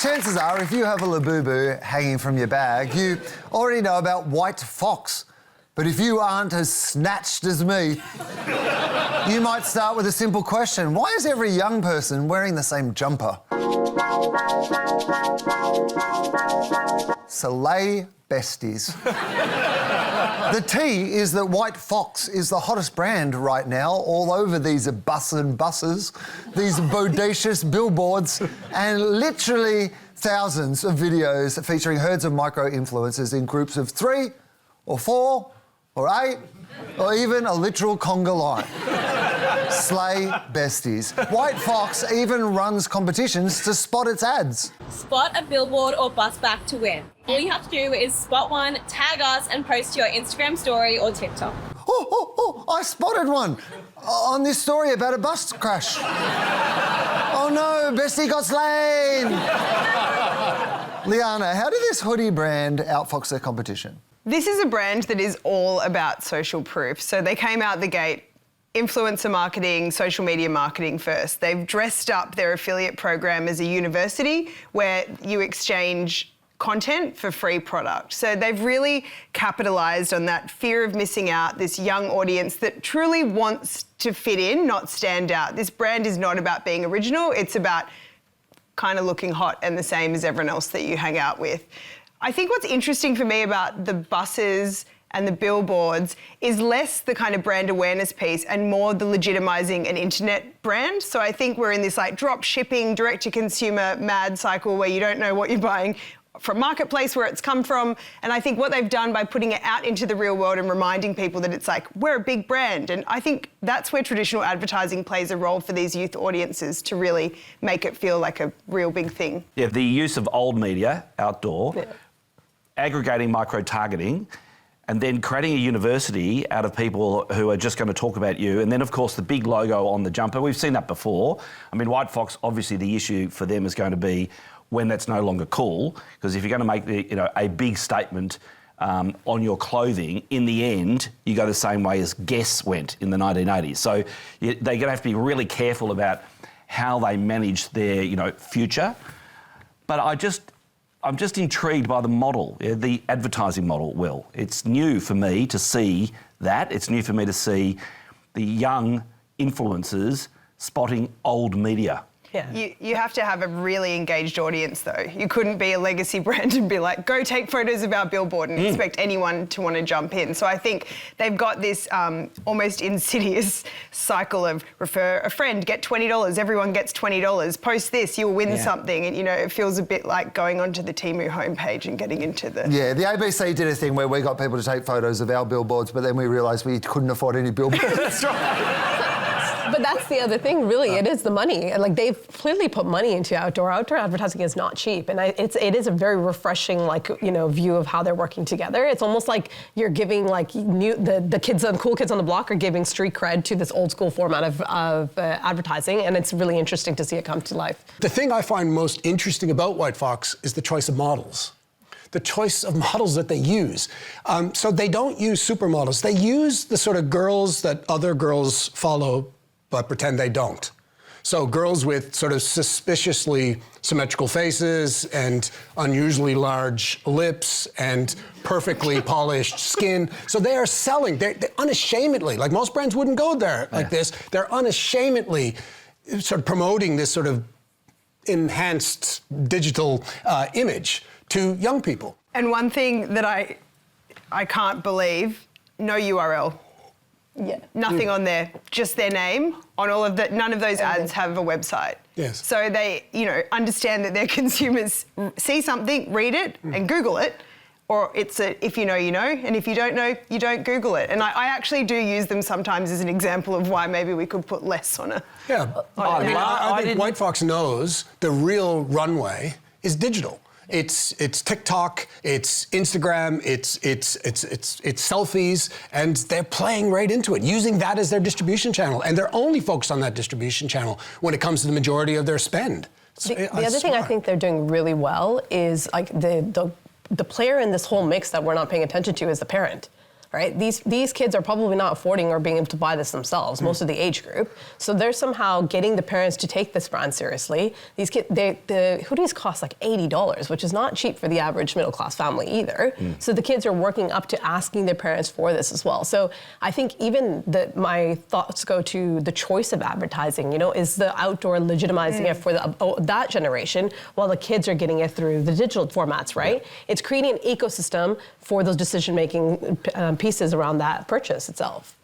Chances are, if you have a Labubu hanging from your bag, you already know about White Fox. But if you aren't as snatched as me, you might start with a simple question. Why is every young person wearing the same jumper? Soleil besties. The tea is that White Fox is the hottest brand right now, all over these buses, these bodacious billboards, and literally thousands of videos featuring herds of micro-influencers in groups of 3 or 4 or 8 or even a literal conga line. Slay besties. White Fox even runs competitions to spot its ads. Spot a billboard or bus back to win. All you have to do is spot one, tag us and post to your Instagram story or TikTok. Oh, I spotted one on this story about a bus crash. Oh no, bestie got slain. Liana, how did this hoodie brand outfox their competition? This is a brand that is all about social proof. So they came out the gate, influencer marketing, social media marketing first. They've dressed up their affiliate program as a university where you exchange content for free product. So they've really capitalised on that fear of missing out, this young audience that truly wants to fit in, not stand out. This brand is not about being original, it's about kind of looking hot and the same as everyone else that you hang out with. I think what's interesting for me about the buses and the billboards is less the kind of brand awareness piece and more the legitimising an internet brand. So I think we're in this like drop shipping, direct to consumer mad cycle where you don't know what you're buying from marketplace, where it's come from. And I think what they've done by putting it out into the real world and reminding people that it's like, we're a big brand. And I think that's where traditional advertising plays a role for these youth audiences to really make it feel like a real big thing. Yeah, the use of old media, outdoor, aggregating micro-targeting, and then creating a university out of people who are just going to talk about you. And then, of course, the big logo on the jumper. We've seen that before. I mean, White Fox, obviously the issue for them is going to be when that's no longer cool, because if you're going to make a big statement on your clothing, in the end, you go the same way as Guess went in the 1980s. So they're going to have to be really careful about how they manage their, future. But I'm just intrigued by the model, the advertising model, Wil. It's new for me to see that. It's new for me to see the young influencers spotting old media. Yeah. You have to have a really engaged audience, though. You couldn't be a legacy brand and be like, go take photos of our billboard and expect anyone to want to jump in. So I think they've got this almost insidious cycle of refer a friend, get $20, everyone gets $20, post this, you'll win something. And, it feels a bit like going onto the Temu homepage and getting into the... Yeah, the ABC did a thing where we got people to take photos of our billboards, but then we realised we couldn't afford any billboards. That's right. But that's the other thing, really. It is the money. Like, they've clearly put money into outdoor. Outdoor advertising is not cheap, and it is a very refreshing, view of how they're working together. It's almost like you're giving, the kids, the cool kids on the block are giving street cred to this old school format of advertising, and it's really interesting to see it come to life. The thing I find most interesting about White Fox is the choice of models. The choice of models that they use. So they don't use supermodels. They use the sort of girls that other girls follow but pretend they don't. So girls with sort of suspiciously symmetrical faces and unusually large lips and perfectly polished skin. So they are selling, they're unashamedly, like most brands wouldn't go there like this, they're unashamedly sort of promoting this sort of enhanced digital image to young people. And one thing that I can't believe, no URL. Yeah. Nothing on there, just their name on all of that. None of those ads have a website. Yes. So they, understand that their consumers see something, read it and Google it, or it's if you know, you know, and if you don't know, you don't Google it. And I actually do use them sometimes as an example of why maybe we could put less on a... Yeah, I think White Fox knows the real runway is digital. It's TikTok, it's Instagram, it's selfies, and they're playing right into it, using that as their distribution channel. And they're only focused on that distribution channel when it comes to the majority of their spend. The other thing I think they're doing really well is the player in this whole mix that we're not paying attention to is the parent. right? These kids are probably not affording or being able to buy this themselves, most of the age group. So they're somehow getting the parents to take this brand seriously. These kids, the hoodies cost like $80, which is not cheap for the average middle class family either. So the kids are working up to asking their parents for this as well. So I think even my thoughts go to the choice of advertising, you know, is the outdoor legitimizing it for that generation while the kids are getting it through the digital formats, right? It's creating an ecosystem for those decision-making pieces around that purchase itself.